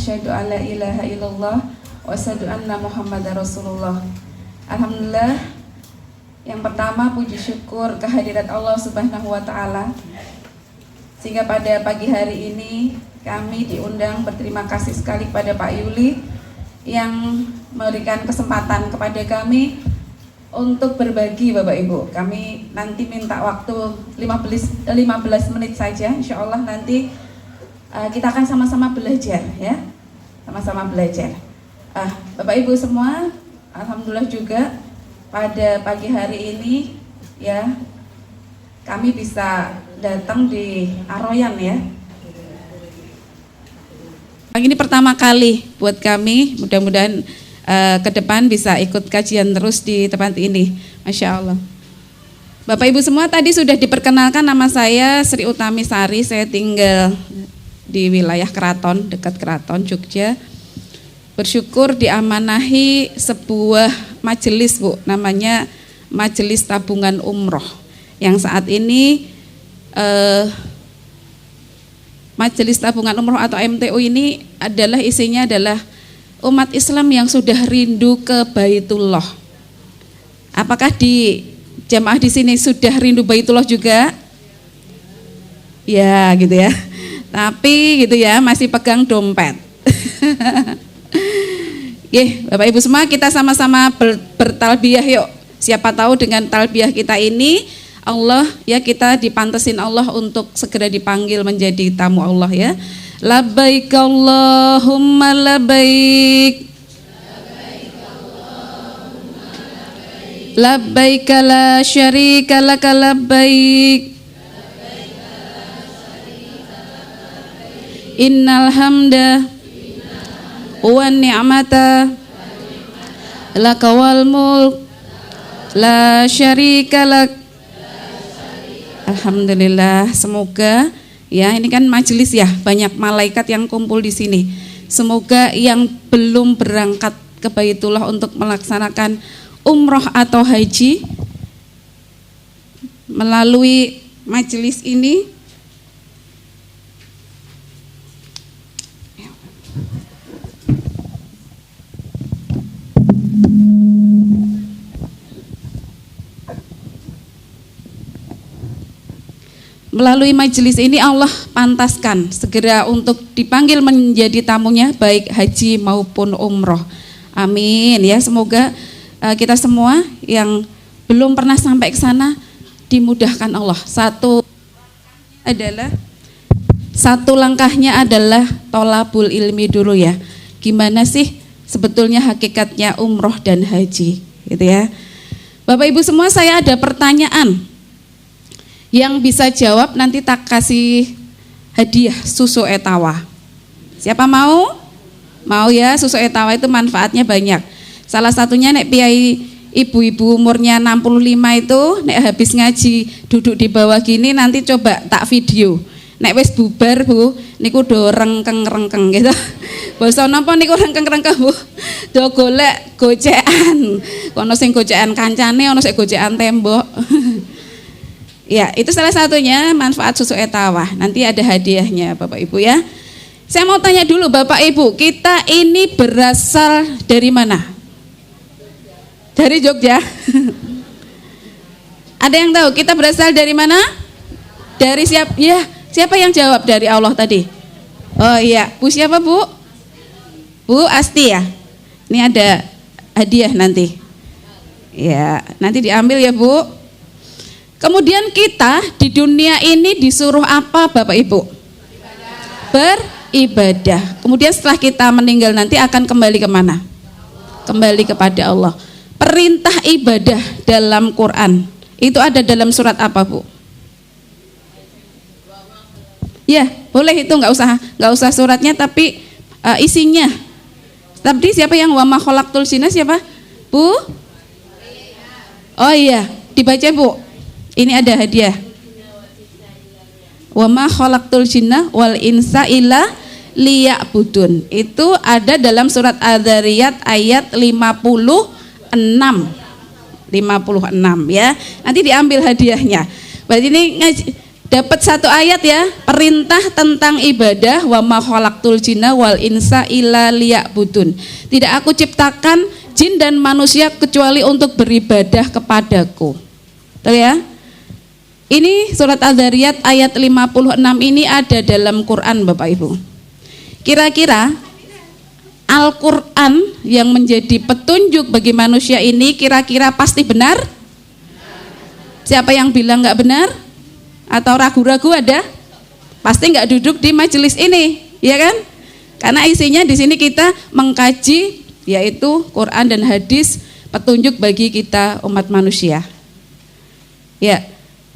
asyhadu alla ilaha illallah wa asyhadu anna Muhammadar Rasulullah. Alhamdulillah, yang pertama puji syukur kehadirat Allah Subhanahu wa taala sehingga pada pagi hari ini kami diundang. Berterima kasih sekali kepada Pak Yuli yang memberikan kesempatan kepada kami untuk berbagi, Bapak Ibu. Kami nanti minta waktu 15 menit saja, insya Allah nanti kita akan sama-sama belajar ya, sama-sama belajar. Bapak Ibu semua, alhamdulillah juga pada pagi hari ini ya kami bisa datang di Aroyan ya. Ini pertama kali buat kami, mudah-mudahan ke depan bisa ikut kajian terus di tempat ini. Masya Allah. Bapak Ibu semua, tadi sudah diperkenalkan, nama saya Sri Utami Sari. Saya tinggal di wilayah Keraton, dekat Keraton, Jogja. Bersyukur diamanahi sebuah majelis, Bu, namanya Majelis Tabungan Umroh, yang saat ini Majelis Tabungan Umroh atau MTU ini isinya adalah umat Islam yang sudah rindu ke Baitullah. Apakah di jamaah di sini sudah rindu Baitullah juga? Ya, gitu ya. Tapi gitu ya, masih pegang dompet. Bapak Ibu semua, kita sama-sama bertalbiyah yuk. Siapa tahu dengan talbiyah kita ini Allah ya, kita dipantesin Allah untuk segera dipanggil menjadi tamu Allah ya. Labbaik Allahumma labbaik, labbaik la syarika laka labbaik, innal hamda wan ni'mata laka wal mulk la syarika lak. Alhamdulillah, semoga ya, ini kan majelis ya, banyak malaikat yang kumpul di sini. Semoga yang belum berangkat ke Baitullah untuk melaksanakan umroh atau haji melalui majelis ini Allah pantaskan segera untuk dipanggil menjadi tamunya, baik haji maupun umroh. Amin ya, semoga kita semua yang belum pernah sampai ke sana dimudahkan Allah. Satu langkahnya adalah tolabul ilmi dulu ya. Gimana sih sebetulnya hakikatnya umroh dan haji, gitu ya. Bapak Ibu semua, saya ada pertanyaan. Yang bisa jawab nanti tak kasih hadiah susu etawa. Siapa mau? Mau ya, susu etawa itu manfaatnya banyak. Salah satunya nek piai ibu-ibu umurnya 65 itu nek habis ngaji duduk di bawah gini, nanti coba tak video. Nek wis bubar Bu, niku do rengkeng-rengkeng gitu. Basa napa niku rengkeng-rengkeng Bu? Do golek gocekan. Ono sing gocekan kancane, ono sing gocekan tembok. Ya, itu salah satunya manfaat susu etawa. Nanti ada hadiahnya Bapak Ibu ya. Saya mau tanya dulu Bapak Ibu, kita ini berasal dari mana? Dari Jogja. Ada yang tahu kita berasal dari mana? Dari siapa? Ya, siapa yang jawab dari Allah tadi? Oh iya, Bu siapa Bu? Bu Asti ya. Ini ada hadiah nanti. Ya, nanti diambil ya Bu. Kemudian kita di dunia ini disuruh apa Bapak Ibu? Beribadah. Kemudian setelah kita meninggal nanti akan kembali kemana? Kembali kepada Allah. Perintah ibadah dalam Quran itu ada dalam surat apa Bu? Ya boleh, itu nggak usah suratnya, tapi isinya. Tapi siapa yang wa ma khalaqtul jinna, siapa Bu? Oh iya, dibaca Bu. Ini ada hadiah. Wa ma khalaqtul jinna wal insa illa liya'budun. Itu ada dalam surat Adz-Dzariyat ayat 56 ya. Nanti diambil hadiahnya. Berarti ini Dapat satu ayat ya, perintah tentang ibadah, wa ma khalaqtul jinna wal insa illa liya'budun. Tidak aku ciptakan jin dan manusia kecuali untuk beribadah kepadaku. Betul ya? Ini surat Al-Dzariyat ayat 56 ini ada dalam Quran Bapak Ibu. Kira-kira Al-Quran yang menjadi petunjuk bagi manusia ini kira-kira pasti benar? Siapa yang bilang nggak benar? Atau ragu-ragu ada? Pasti nggak duduk di majelis ini, ya kan? Karena isinya di sini kita mengkaji yaitu Quran dan hadis petunjuk bagi kita umat manusia. Ya,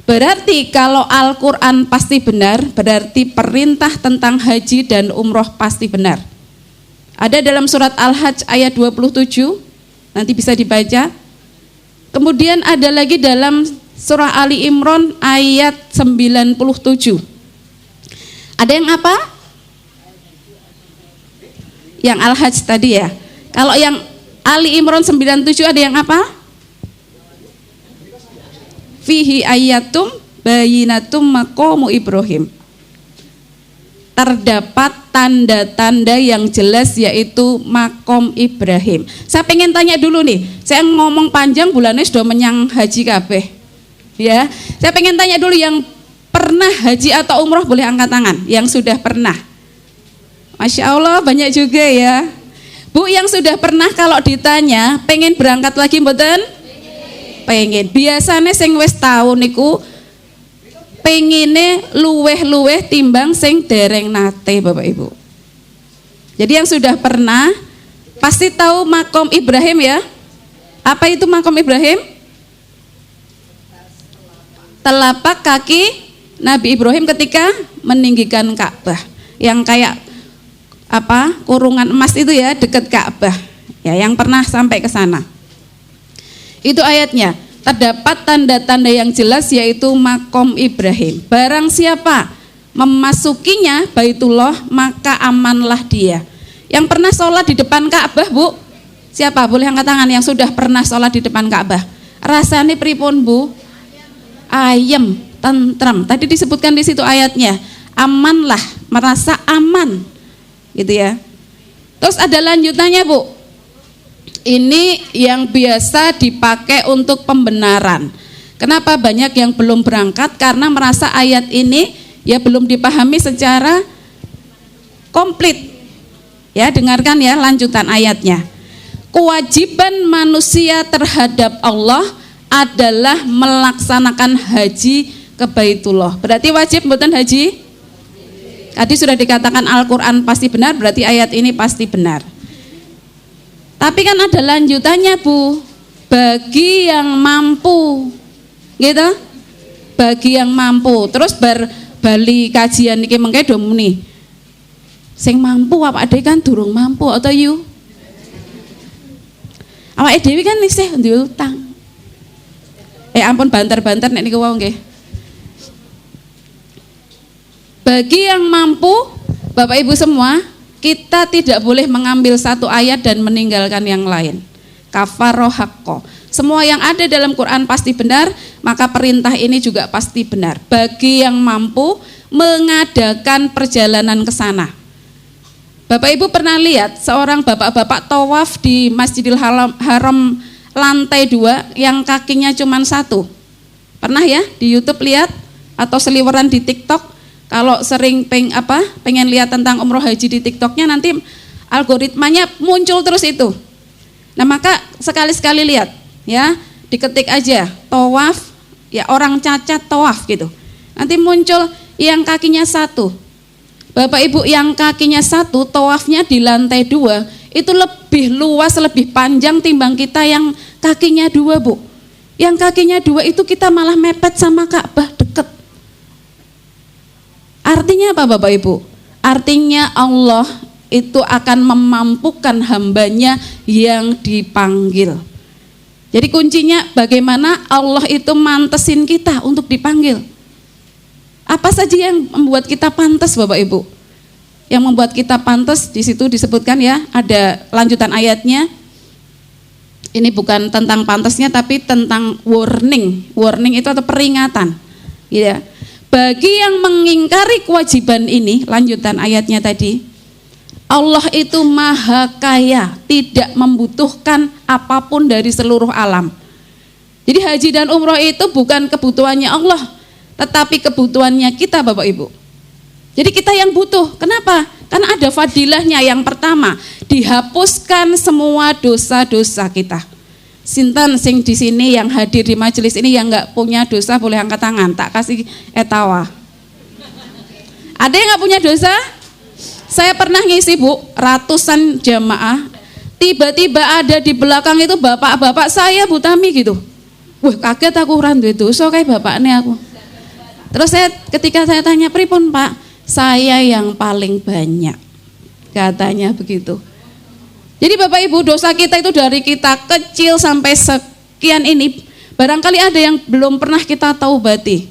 berarti kalau Al-Quran pasti benar, berarti perintah tentang haji dan umroh pasti benar. Ada dalam surat Al-Hajj ayat 27, nanti bisa dibaca. Kemudian ada lagi dalam surah Ali Imran ayat 97. Ada yang apa? Yang Al-Hajj tadi ya. Kalau yang Ali Imran 97 ada yang apa? Fihi ayatum bayinatum maqamu Ibrahim. Terdapat tanda-tanda yang jelas yaitu makom Ibrahim. Saya pengen tanya dulu nih, saya ngomong panjang bulannya sudah menyang haji kabeh. Ya, saya pengen tanya dulu yang pernah haji atau umroh boleh angkat tangan, yang sudah pernah. Masya Allah banyak juga ya. Bu yang sudah pernah kalau ditanya pengen berangkat lagi mboten? Pengen. Biasanya sing wis tau niku pengine luweh-luweh timbang sing dereng nate Bapak Ibu. Jadi yang sudah pernah pasti tahu makom Ibrahim ya. Apa itu makom Ibrahim? Telapak kaki Nabi Ibrahim ketika meninggikan Ka'bah, yang kayak apa, kurungan emas itu ya, dekat Ka'bah ya, yang pernah sampai ke sana. Itu ayatnya, terdapat tanda-tanda yang jelas yaitu makom Ibrahim. Barang siapa memasukinya Baitullah maka amanlah dia. Yang pernah sholat di depan Ka'bah Bu, siapa? Boleh angkat tangan yang sudah pernah sholat di depan Ka'bah. Rasanya pripun Bu? Ayem, tentram. Tadi disebutkan di situ ayatnya, amanlah, merasa aman, gitu ya. Terus ada lanjutannya Bu. Ini yang biasa dipakai untuk pembenaran. Kenapa banyak yang belum berangkat? Karena merasa ayat ini ya belum dipahami secara komplit. Ya, dengarkan ya lanjutan ayatnya. Kewajiban manusia terhadap Allah adalah melaksanakan haji ke Baitullah. Berarti wajib mboten haji? Tadi sudah dikatakan Al-Quran pasti benar, berarti ayat ini pasti benar. Tapi kan ada lanjutannya Bu, bagi yang mampu, gitu? Bagi yang mampu. Terus bali kajian niki mengke do muni. Sing mampu apa ade kan durung mampu atau yu? Awake dhewe kan isih duwe utang. Ampun banter-banter nek niku wau nggih. Bagi yang mampu, Bapak Ibu semua, kita tidak boleh mengambil satu ayat dan meninggalkan yang lain. Kafaroh haqqo. Semua yang ada dalam Quran pasti benar, maka perintah ini juga pasti benar. Bagi yang mampu mengadakan perjalanan ke sana. Bapak Ibu pernah lihat seorang bapak-bapak tawaf di Masjidil Haram lantai 2 yang kakinya cuma satu. Pernah ya di YouTube lihat atau seliweran di TikTok? Kalau sering pengen lihat tentang umroh haji di TikToknya, nanti algoritmanya muncul terus itu. Nah maka sekali-sekali lihat ya, diketik aja tawaf ya, orang cacat tawaf gitu. Nanti muncul yang kakinya satu. Bapak Ibu, yang kakinya satu tawafnya di lantai 2 itu lebih luas, lebih panjang timbang kita yang kakinya 2 Bu. Yang kakinya 2 itu kita malah mepet sama Ka'bah, deket. Artinya apa Bapak Ibu? Artinya Allah itu akan memampukan hambanya yang dipanggil. Jadi kuncinya bagaimana Allah itu mantesin kita untuk dipanggil. Apa saja yang membuat kita pantas Bapak Ibu? Yang membuat kita pantas di situ disebutkan ya, ada lanjutan ayatnya. Ini bukan tentang pantasnya tapi tentang warning. Warning itu atau peringatan. Ya. bagi yang mengingkari kewajiban ini, lanjutan ayatnya tadi, Allah itu maha kaya, tidak membutuhkan apapun dari seluruh alam. Jadi haji dan umroh itu bukan kebutuhannya Allah, tetapi kebutuhannya kita, Bapak Ibu. Jadi kita yang butuh. Kenapa? Karena ada fadilahnya. Yang pertama, dihapuskan semua dosa-dosa kita. Sinten sing di sini yang hadir di majelis ini yang nggak punya dosa boleh angkat tangan, tak kasih etawa. Ada yang nggak punya dosa? Saya pernah ngisi, Bu, ratusan jamaah. Tiba-tiba ada di belakang itu bapak-bapak saya, Bu Tami gitu. Wah, kaget aku, randu itu so kayak bapaknya aku. Terus ketika saya tanya, pripun Pak? Saya yang paling banyak, katanya begitu. Jadi Bapak Ibu, dosa kita itu dari kita kecil sampai sekian ini, barangkali ada yang belum pernah kita taubati.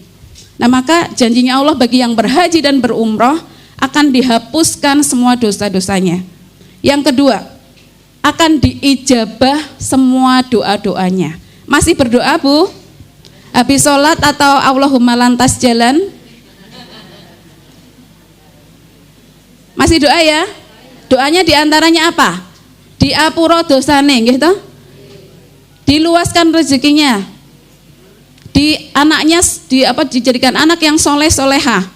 Nah, maka janjinya Allah bagi yang berhaji dan berumroh akan dihapuskan semua dosa-dosanya. Yang kedua, akan diijabah semua doa-doanya. Masih berdoa, Bu? Habis sholat atau Allahumma lantas jalan? Masih doa ya? Doanya diantaranya apa? Diapuro dosane, gitu. Diluaskan rezekinya. Dijadikan anak yang soleh soleha.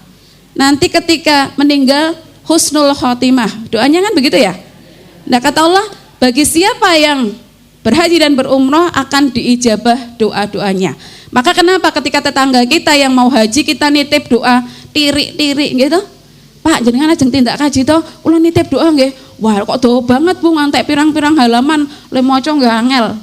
Nanti ketika meninggal husnul khotimah. Doanya kan begitu ya? Nah, kata Allah, bagi siapa yang berhaji dan berumroh akan diijabah doa-doanya. Maka kenapa ketika tetangga kita yang mau haji kita nitip doa tirik-tirik gitu, Pak jenengan ajeng tindak kaji toh, kula nitip doa nggih. Wah kok doa banget Bu, ngantek pirang-pirang halaman le maca nggak angel.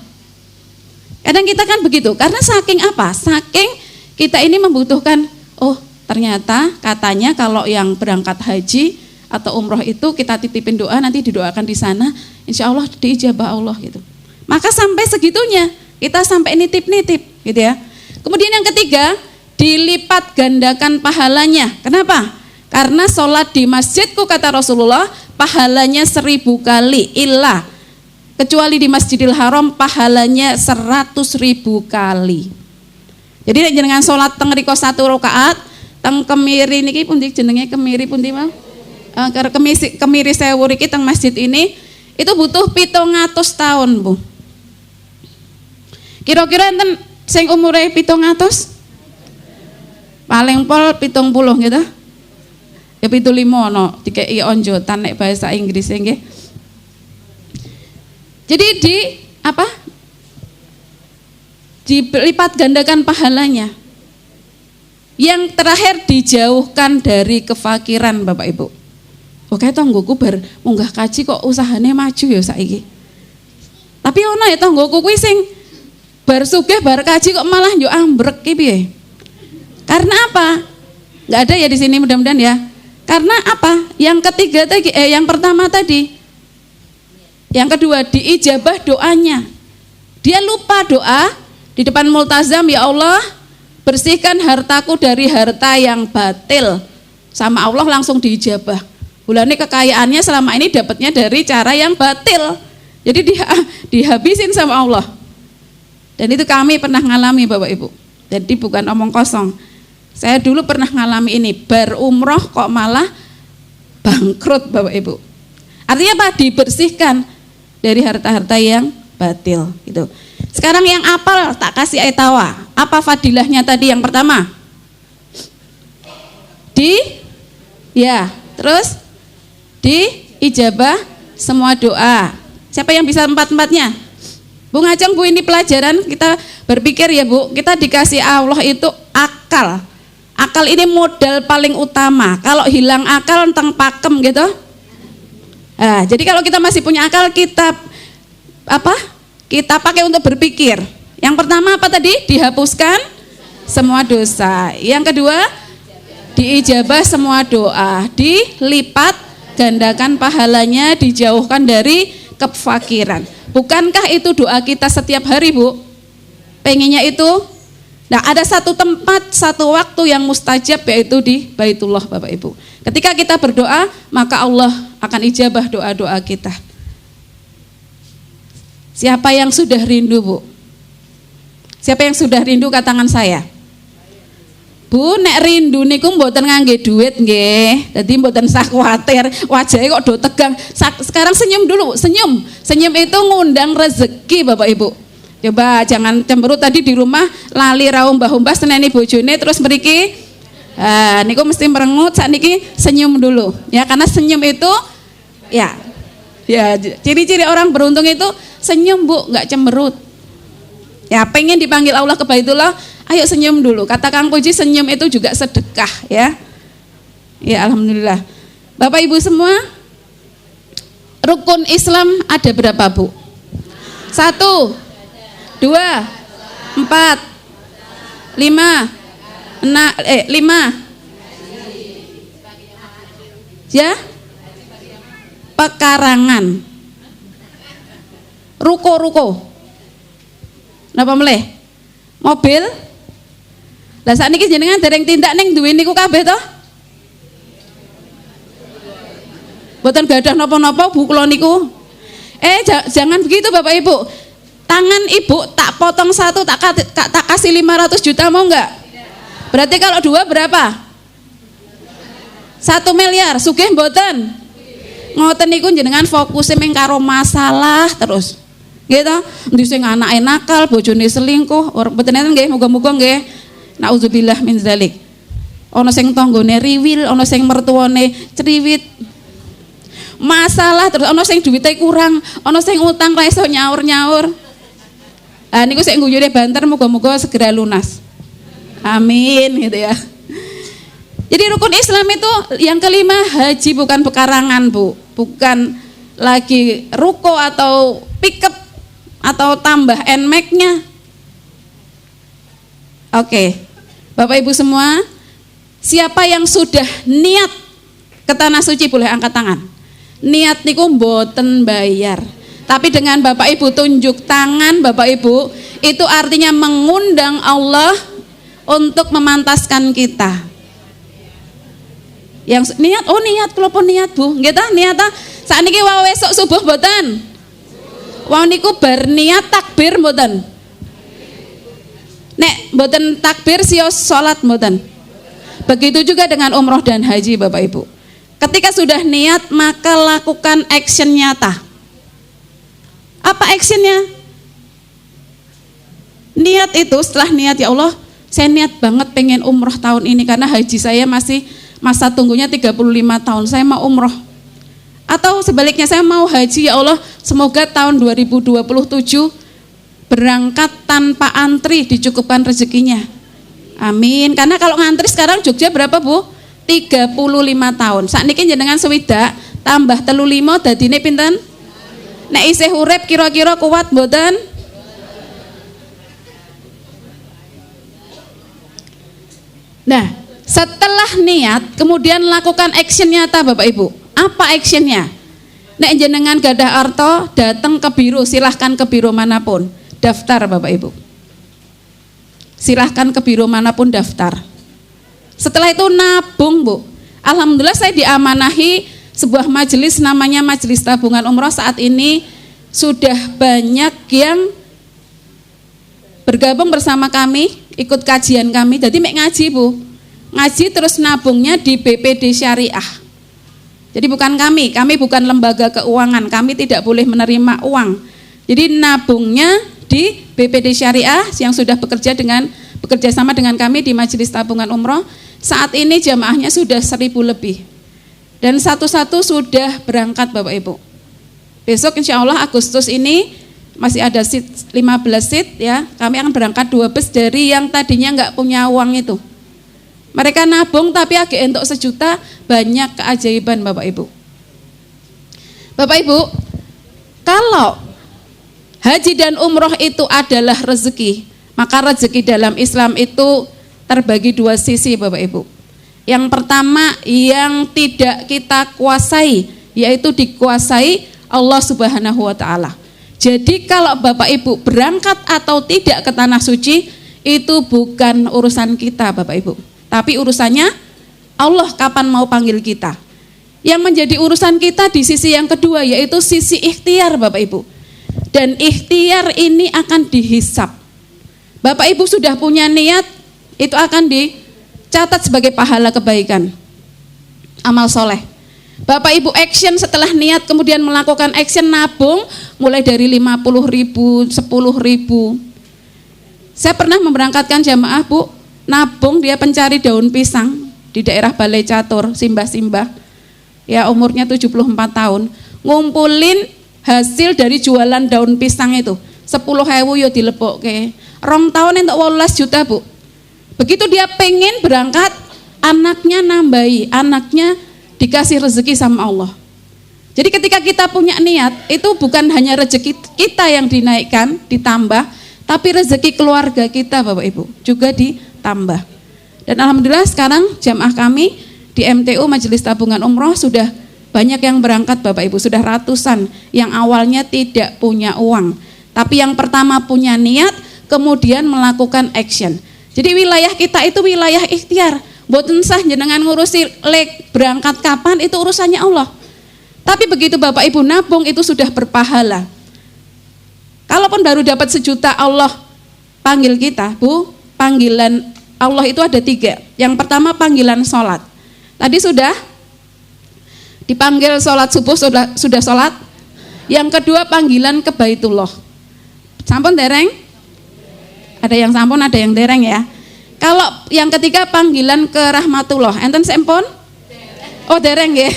Kadang kita kan begitu, karena saking apa? Saking kita ini membutuhkan, oh ternyata katanya kalau yang berangkat haji atau umroh itu kita titipin doa, nanti didoakan di sana, insya Allah diijabah Allah gitu. Maka sampai segitunya kita sampai nitip-nitip gitu ya. Kemudian yang ketiga, dilipat gandakan pahalanya. Kenapa? Karena sholat di masjidku, kata Rasulullah, pahalanya 1000 kali, illa kecuali di Masjidil Haram pahalanya 100.000 kali. Jadi jenengan sholat teng riko 1 rakaat, teng kemiri niki pundi jenenge kemiri pundi mau? Kemiri sewu riki teng masjid ini itu butuh 700 tahun, Bu. Kira-kira enten sing umure 700? Paling pol 70 gitu. Ya 75 no, dikei onjotan nek bahasa Inggris nggih. Jadi dilipat gandakan pahalanya. Yang terakhir dijauhkan dari kefakiran, Bapak Ibu. Oke, tonggoku bar munggah kaji kok usahane maju ya saiki. Tapi ono ya tonggoku kuwi sing bar sugih bar kaji kok malah yo ambrek ki piye? Karena apa? Enggak ada ya di sini mudah-mudahan ya. Karena apa? Yang ketiga tadi yang pertama tadi. Yang kedua diijabah doanya. Dia lupa doa di depan multazam, ya Allah, bersihkan hartaku dari harta yang batil. Sama Allah langsung diijabah. Bulane kekayaannya selama ini dapatnya dari cara yang batil. Jadi dihabisin sama Allah. Dan itu kami pernah ngalami, Bapak Ibu. Jadi bukan omong kosong. Saya dulu pernah ngalami ini, berumroh kok malah bangkrut, Bapak Ibu. Artinya apa? Dibersihkan dari harta-harta yang batil gitu. Sekarang yang apal tak kasih etawa. Apa fadilahnya tadi yang pertama? Terus diijabah semua doa. Siapa yang bisa empat-empatnya? Bu Ngajeng, Bu, ini pelajaran kita berpikir ya Bu, kita dikasih Allah itu akal. Akal ini modal paling utama. Kalau hilang akal tentang pakem gitu. Nah, jadi kalau kita masih punya akal, kita pakai untuk berpikir. Yang pertama apa tadi? Dihapuskan semua dosa. Yang kedua, diijabah semua doa, dilipat gandakan pahalanya, dijauhkan dari kefakiran. Bukankah itu doa kita setiap hari, Bu? Pengennya itu. Nah, ada satu tempat, satu waktu yang mustajab, yaitu di Baitullah, Bapak Ibu. Ketika kita berdoa, maka Allah akan ijabah doa-doa kita. Siapa yang sudah rindu, Bu? Siapa yang sudah rindu, angkat tangan saya. Bu, nek rindu niku mboten ngangge duit nggih. Dadi mboten usah kuwatir, wajahe kok do tegang. Sekarang senyum dulu, senyum. Senyum itu ngundang rezeki Bapak Ibu. Coba jangan cemberut tadi di rumah lali ra umbah-umbah seneni bojone terus mriki niku mesti merengut, sakniki senyum dulu. Ya, karena senyum itu ya ciri-ciri orang beruntung itu senyum Bu, enggak cemberut. Ya, pengen dipanggil Allah ke Baitullah, ayo senyum dulu. Kata Kang Puji, senyum itu juga sedekah ya. Ya, alhamdulillah. Bapak Ibu semua, rukun Islam ada berapa Bu? 1, 2, 4, 5, 5. Ya? Pekarangan. Ruko. Napa meleh? Mobil. Lah sakniki jenengan dereng tindak ning duwe niku kabeh to? Mboten gadah napa-napa Bu kula niku. Jangan begitu Bapak Ibu. Tangan Ibu tak potong satu, tak kasih 500 juta mau enggak? Berarti kalau 2 berapa? 1 miliar. Sugih mboten? Ngoten niku jenengan fokusnya meng karo masalah terus. Gitu, endi sing anake nakal, bojone selingkuh, mboten enten nggih, muga-muga nggih. Nauzubillah min zalik. Ana sing tanggane riwil, ana sing mertuane criwit. Masalah terus ana sing duwite kurang, ana sing utang ra iso nyaur-nyaur. Ah niku sik guyune banter muga-muga segera lunas. Amin gitu ya. Jadi rukun Islam itu yang kelima haji, bukan pekarangan Bu, bukan lagi ruko atau pickup atau tambah NMAX-nya. Oke, Bapak Ibu semua, siapa yang sudah niat ke Tanah Suci boleh angkat tangan. Niat niku mboten bayar. Tapi dengan Bapak Ibu tunjuk tangan Bapak Ibu, itu artinya mengundang Allah untuk memantaskan kita. Yang niat, niat kula pun niat Bu. Nggih ta, niat ta. Sakniki wae esuk subuh mboten? Wong niku bar niat takbir mboten? Nek mboten takbir sios salat mboten. Begitu juga dengan umroh dan haji Bapak Ibu. Ketika sudah niat maka lakukan action nyata. Apa actionnya? Niat itu setelah niat, ya Allah, saya niat banget pengen umroh tahun ini karena haji saya masih masa tunggunya 35 tahun. Saya mau umroh. Atau sebaliknya saya mau haji, ya Allah, semoga tahun 2027 berangkat tanpa antri, dicukupkan rezekinya. Amin. Karena kalau ngantri sekarang Jogja berapa Bu? 35 tahun. Sakniki jenengan swidak tambah 35 dadine pinten? Nek isih urip kira-kira kuat mboten? Nah, setelah niat kemudian lakukan action nyata Bapak Ibu. Apa actionnya? Nek jenengan gadah arto, datang ke biro, silahkan ke biro manapun, daftar Bapak Ibu. Silahkan ke biro manapun daftar. Setelah itu nabung Bu. Alhamdulillah saya diamanahi sebuah majelis namanya Majelis Tabungan Umroh. Saat ini sudah banyak yang bergabung bersama kami, ikut kajian kami. Jadi mek ngaji Bu. Ngaji terus nabungnya di BPD Syariah. Jadi bukan kami bukan lembaga keuangan, kami tidak boleh menerima uang. Jadi nabungnya di BPD Syariah yang sudah bekerja sama dengan kami di Majelis Tabungan Umroh. Saat ini jamaahnya sudah 1.000 lebih. Dan satu-satu sudah berangkat Bapak Ibu. Besok insya Allah Agustus ini masih ada seat 15 seat ya. Kami akan berangkat 2 bus dari yang tadinya nggak punya uang itu. Mereka nabung tapi agak entuk 1 juta, banyak keajaiban Bapak Ibu. Bapak Ibu, kalau haji dan umroh itu adalah rezeki, maka rezeki dalam Islam itu terbagi 2 sisi Bapak Ibu. Yang pertama yang tidak kita kuasai, yaitu dikuasai Allah Subhanahu wa Ta'ala. Jadi kalau Bapak Ibu berangkat atau tidak ke Tanah Suci, itu bukan urusan kita Bapak Ibu, tapi urusannya Allah kapan mau panggil kita. Yang menjadi urusan kita di sisi yang kedua, yaitu sisi ikhtiar Bapak Ibu. Dan ikhtiar ini akan dihisap. Bapak Ibu sudah punya niat, itu akan catat sebagai pahala kebaikan, amal soleh. Bapak Ibu action setelah niat, kemudian melakukan action nabung mulai dari 50.000, 10.000. Saya pernah memberangkatkan jamaah Bu, nabung dia pencari daun pisang di daerah Balai Catur, simbah-simbah. Ya umurnya 74 tahun, ngumpulin hasil dari jualan daun pisang itu 10.000 yo dilebokke. 2 tahun entuk 18 juta Bu. Begitu dia pengen berangkat, anaknya nambahi, anaknya dikasih rezeki sama Allah. Jadi ketika kita punya niat, itu bukan hanya rezeki kita yang dinaikkan, ditambah, tapi rezeki keluarga kita Bapak Ibu juga ditambah. Dan alhamdulillah sekarang jamaah kami di MTU Majelis Tabungan Umroh sudah banyak yang berangkat Bapak Ibu, sudah ratusan yang awalnya tidak punya uang, tapi yang pertama punya niat, kemudian melakukan action. Jadi wilayah kita itu wilayah ikhtiar. Mboten sah jenengan ngurusi berangkat kapan, itu urusannya Allah. Tapi begitu Bapak Ibu nabung itu sudah berpahala. Kalaupun baru dapat 1 juta Allah panggil kita, Bu, panggilan Allah itu ada 3. Yang pertama panggilan sholat. Tadi sudah dipanggil sholat subuh, sudah sholat. Yang kedua panggilan ke Baitullah. Sampun dereng? Ada yang sampun, ada yang dereng ya. Kalau yang ketiga panggilan ke rahmatullah, enten sampun? Oh dereng nggih.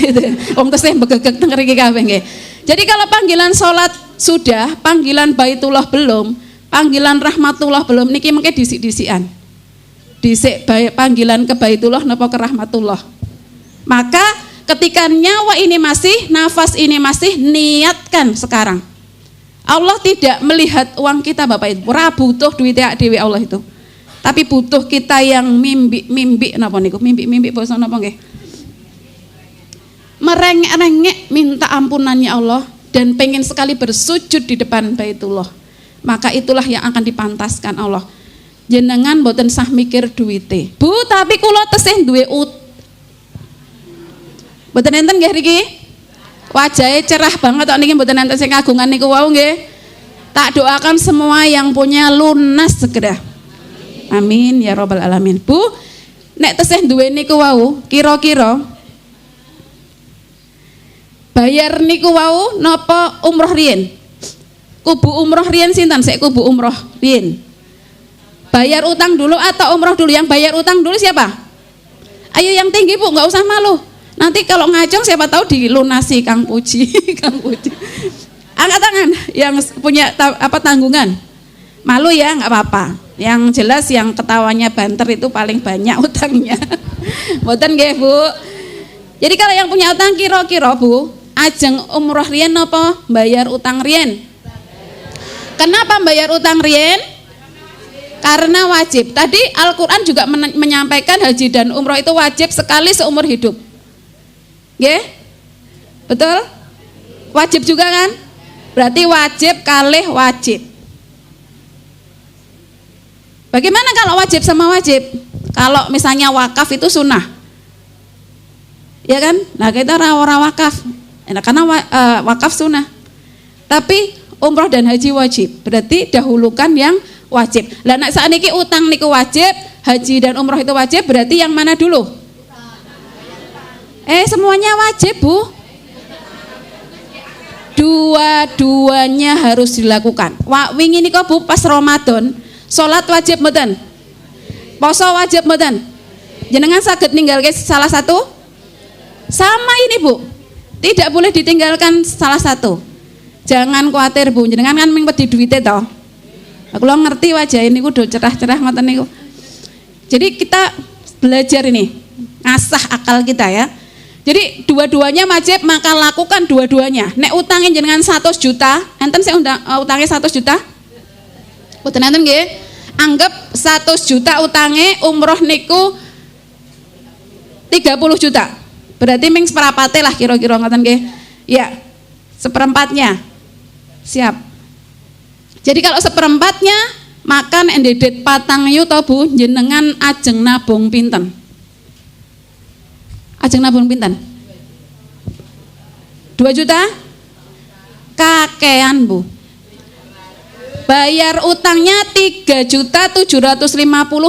Wong tesih begegek teng mriki kabeh nggih. Jadi kalau panggilan sholat sudah, panggilan Baitullah belum, panggilan rahmatullah belum, niki mengke disik-disikan. Disik panggilan ke Baitullah napa ke rahmatullah. Maka ketika nyawa ini masih, nafas ini masih, niatkan sekarang. Allah tidak melihat uang kita Bapak Ibu, ora butuh duit dhewe Allah itu. Tapi butuh kita yang mimpi napa niku? Mimpi basa napa nggih? Merengek-rengek minta ampunannya Allah dan pengen sekali bersujud di depan Baitullah. Maka itulah yang akan dipantaskan Allah. Jenengan mboten sah mikir duwite. Bu, tapi kula tesih duwe mboten enten nggih niki? Wajahnya cerah banget kok niki, mboten enten sing kagungan niku wau nggih. Tak doakan semua yang punya lunas segera. Amin ya robbal alamin. Bu, nek tesih duwe niku wau, kira-kira bayar niku wau napa umroh riyen? Kubu umroh riyen sinten? Sik kubu umroh riyen. Bayar utang dulu atau umroh dulu? Yang bayar utang dulu siapa? Ayo yang tinggi Bu, nggak usah malu. Nanti kalau ngacung siapa tahu dilunasi Kang Puji. Kang Puji. Angkat tangan yang punya tanggungan. Malu ya, nggak apa-apa. Yang jelas yang ketawanya banter itu paling banyak utangnya. Mboten nggih Bu. Jadi kalau yang punya utang kira-kira Bu, ajeng umroh riyen napa bayar utang riyen? Kenapa bayar utang riyen? Karena wajib. Tadi Al-Qur'an juga menyampaikan haji dan umroh itu wajib sekali seumur hidup. Nggih? Betul? Wajib juga kan? Berarti wajib kalih wajib. Bagaimana kalau wajib sama wajib? Kalau misalnya wakaf itu sunnah. Ya kan? Nah, kita ora wakaf. Karena wakaf sunnah. Tapi umroh dan haji wajib. Berarti dahulukan yang wajib. Lah nek sakniki utang niku wajib, haji dan umroh itu wajib, berarti yang mana dulu? Semuanya wajib Bu. Dua-duanya harus dilakukan. Wingi niku Bu pas Ramadan, salat wajib mboten? Poso wajib mboten? Jenengan saged ninggalke salah satu? Sama ini Bu. Tidak boleh ditinggalkan salah satu. Jangan khawatir Bu, jenengan kan ming wedi duwite to. Aku lo ngerti wajah ini udah cerah-cerah ngoten niku. Jadi kita belajar ini, ngasah akal kita ya. Jadi dua-duanya wajib, maka lakukan dua-duanya. Nek utangin jenengan 100 juta, enten saya utangnya 100 juta? Mboten enten nggih. Anggap 100 juta utangnya, umroh niku 30 juta. Berarti ming seperapate lah kira-kira ngoten nggih. Ya, seperempatnya. Siap. Jadi kalau seperempatnya, makan endedet patang yuta Bu, jenengan ajeng nabung pinten? Ajeng nabung pinten? 2 juta? Kakean Bu. bayar utangnya 3.750.000,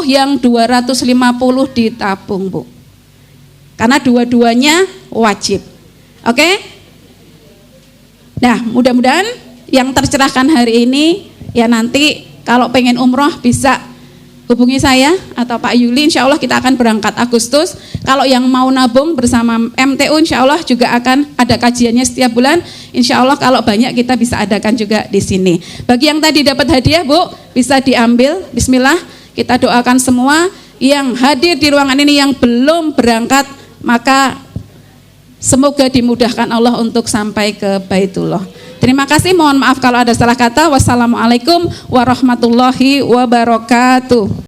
yang 250 ditabung, Bu. Karena dua-duanya wajib. Oke? Nah, mudah-mudahan yang tercerahkan hari ini, ya nanti kalau pengen umroh bisa hubungi saya atau Pak Yuli, insya Allah kita akan berangkat Agustus. Kalau yang mau nabung bersama MTU, insya Allah juga akan ada kajiannya setiap bulan. Insya Allah kalau banyak kita bisa adakan juga di sini. Bagi yang tadi dapat hadiah, Bu, bisa diambil. Bismillah, kita doakan semua yang hadir di ruangan ini yang belum berangkat, maka semoga dimudahkan Allah untuk sampai ke Baitullah. Terima kasih, mohon maaf kalau ada salah kata. Wassalamualaikum warahmatullahi wabarakatuh.